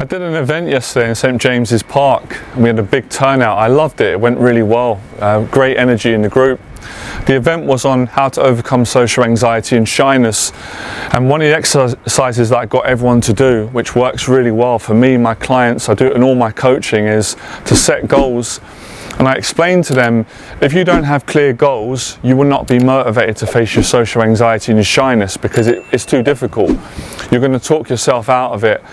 I did an event yesterday in St James's Park and we had a big turnout. I loved it. It went really well. Great energy in the group. The event was on how to overcome social anxiety and shyness, and one of the exercises that I got everyone to do, which works really well for me, my clients, I do it in all my coaching, is to set goals. And I explained to them, if you don't have clear goals, you will not be motivated to face your social anxiety and your shyness because it's too difficult. You're going to talk yourself out of it,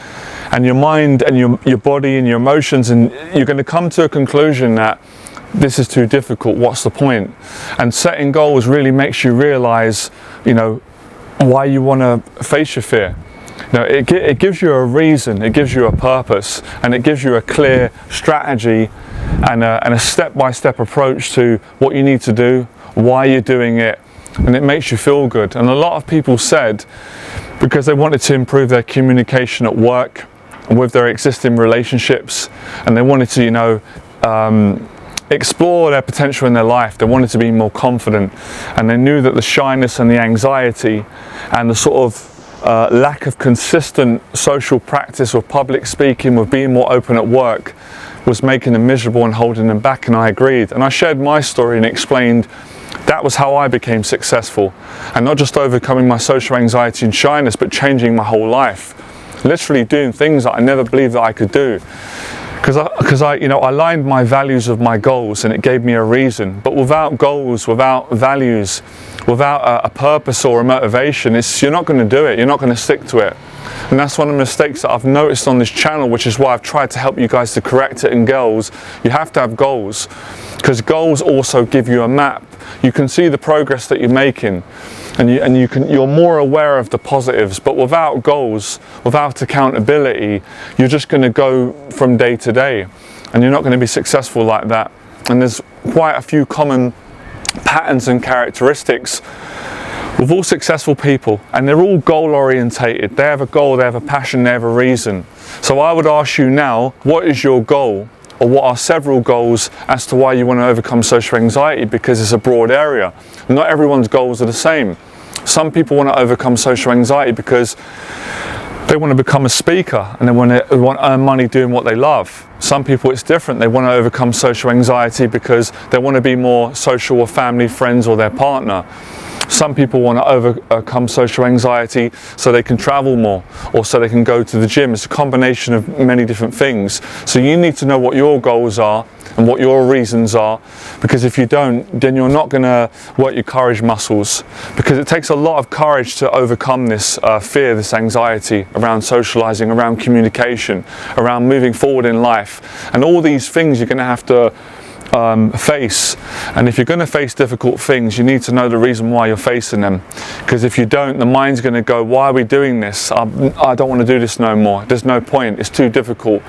and your mind and your body and your emotions, and you're going to come to a conclusion that this is too difficult, what's the point? And setting goals really makes you realize, why you want to face your fear. It gives you a reason, it gives you a purpose, and it gives you a clear strategy and a step-by-step approach to what you need to do, why you're doing it, and it makes you feel good. And a lot of people said, because they wanted to improve their communication at work and with their existing relationships, and they wanted to, explore their potential in their life, they wanted to be more confident, and they knew that the shyness and the anxiety and the sort of lack of consistent social practice or public speaking with being more open at work was making them miserable and holding them back, and I agreed. And I shared my story and explained that was how I became successful, and not just overcoming my social anxiety and shyness, but changing my whole life, literally doing things that I never believed that I could do. Because I aligned my values with my goals, and it gave me a reason. But without goals, without values, without a purpose or a motivation, you're not going to do it. You're not going to stick to it. And that's one of the mistakes that I've noticed on this channel, which is why I've tried to help you guys to correct it in goals. You have to have goals, because goals also give you a map. You can see the progress that you're making, and you're more aware of the positives. But without goals, without accountability, you're just going to go from day to day, and you're not going to be successful like that. And there's quite a few common patterns and characteristics with all successful people, and they're all goal orientated. They have a goal, they have a passion, they have a reason. So I would ask you now, what is your goal? Or what are several goals as to why you want to overcome social anxiety, because it's a broad area. Not everyone's goals are the same. Some people want to overcome social anxiety because they want to become a speaker and they want to earn money doing what they love. Some people it's different. They want to overcome social anxiety because they want to be more social with family, friends, or their partner. Some people want to overcome social anxiety so they can travel more, or so they can go to the gym. It's a combination of many different things. So you need to know what your goals are and what your reasons are, because if you don't, then you're not going to work your courage muscles, because it takes a lot of courage to overcome this fear, this anxiety around socializing, around communication, around moving forward in life. And all these things you're going to have to face. And if you're going to face difficult things, you need to know the reason why you're facing them, because if you don't, the mind's going to go, why are we doing this? I don't want to do this no more. There's no point. It's too difficult.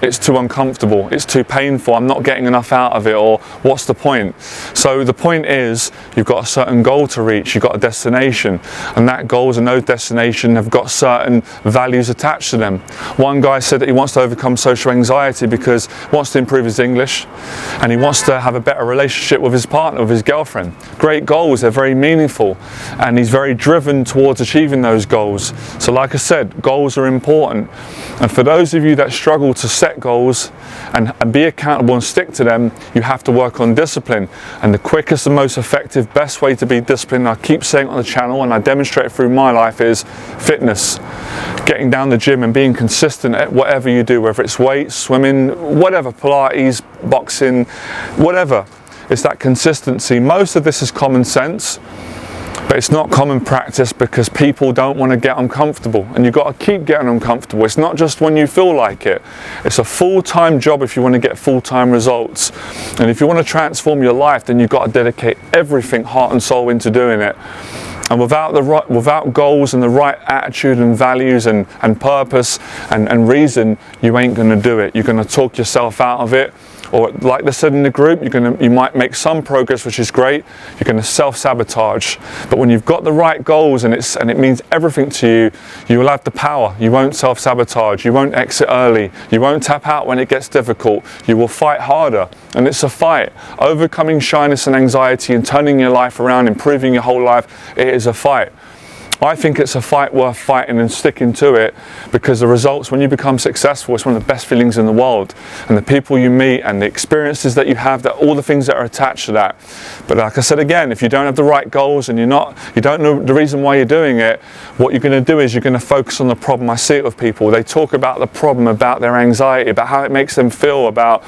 It's too uncomfortable. It's too painful. I'm not getting enough out of it, or what's the point? So the point is, you've got a certain goal to reach. You've got a destination, and that goals and those destination have got certain values attached to them. One guy said that he wants to overcome social anxiety because he wants to improve his English, and he wants to have a better relationship with his partner, with his girlfriend. Great goals, they're very meaningful, and he's very driven towards achieving those goals. So like I said, goals are important. And for those of you that struggle to set goals and be accountable and stick to them, you have to work on discipline. And the quickest and most effective, best way to be disciplined, I keep saying on the channel and I demonstrate it through my life, is fitness. Getting down the gym and being consistent at whatever you do, whether it's weights, swimming, whatever, Pilates, boxing, whatever. It's that consistency. Most of this is common sense, but it's not common practice because people don't want to get uncomfortable, and you've got to keep getting uncomfortable. It's not just when you feel like it. It's a full-time job if you want to get full-time results. And if you want to transform your life, then you've got to dedicate everything, heart and soul, into doing it. And without goals and the right attitude and values and purpose and reason, you ain't going to do it. You're going to talk yourself out of it. Or like they said in the group, you might make some progress, which is great. You're going to self-sabotage. But when you've got the right goals and it means everything to you, you will have the power. You won't self-sabotage. You won't exit early. You won't tap out when it gets difficult. You will fight harder. And it's a fight. Overcoming shyness and anxiety and turning your life around, improving your whole life, it is a fight. I think it's a fight worth fighting and sticking to it, because the results, when you become successful, it's one of the best feelings in the world. And the people you meet and the experiences that you have, that all the things that are attached to that. But like I said again, if you don't have the right goals and you don't know the reason why you're doing it, what you're going to do is you're going to focus on the problem. I see it with people. They talk about the problem, about their anxiety, about how it makes them feel, about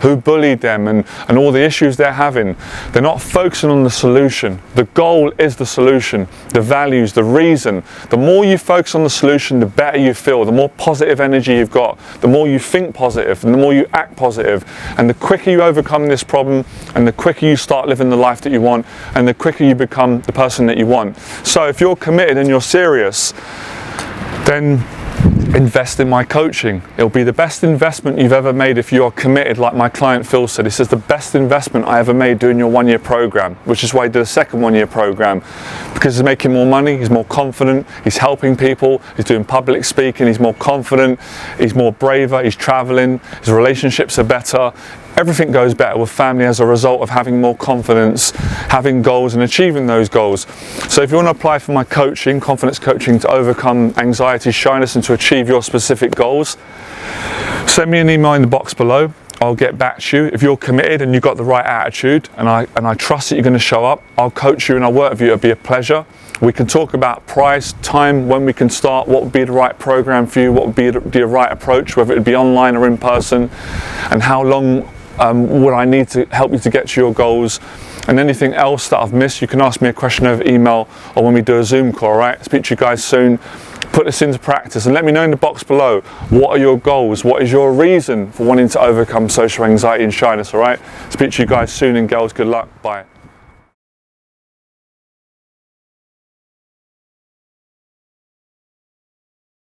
who bullied them and all the issues they're having. They're not focusing on the solution. The goal is the solution, the values, the reason. The more you focus on the solution, the better you feel, the more positive energy you've got, the more you think positive, and the more you act positive. And the quicker you overcome this problem, and the quicker you start living the life that you want, and the quicker you become the person that you want. So if you're committed and you're serious, then invest in my coaching. It'll be the best investment you've ever made if you're committed. Like my client Phil said, he says the best investment I ever made doing your 1 year program, which is why he did a second 1 year program, because he's making more money, he's more confident, he's helping people, he's doing public speaking, he's more confident, he's more braver, he's traveling, his relationships are better. Everything goes better with family as a result of having more confidence, having goals and achieving those goals. So if you want to apply for my coaching, confidence coaching, to overcome anxiety, shyness, and to achieve your specific goals, send me an email in the box below. I'll get back to you. If you're committed and you've got the right attitude, and I trust that you're going to show up, I'll coach you and I'll work with you. It'll be a pleasure. We can talk about price, time, when we can start, what would be the right program for you, what would be the right approach, whether it would be online or in person, and how long would I need to help you to get to your goals. And anything else that I've missed, you can ask me a question over email or when we do a Zoom call, all right? Speak to you guys soon. Put this into practice and let me know in the box below, what are your goals? What is your reason for wanting to overcome social anxiety and shyness, all right? Speak to you guys soon, and girls, good luck. Bye.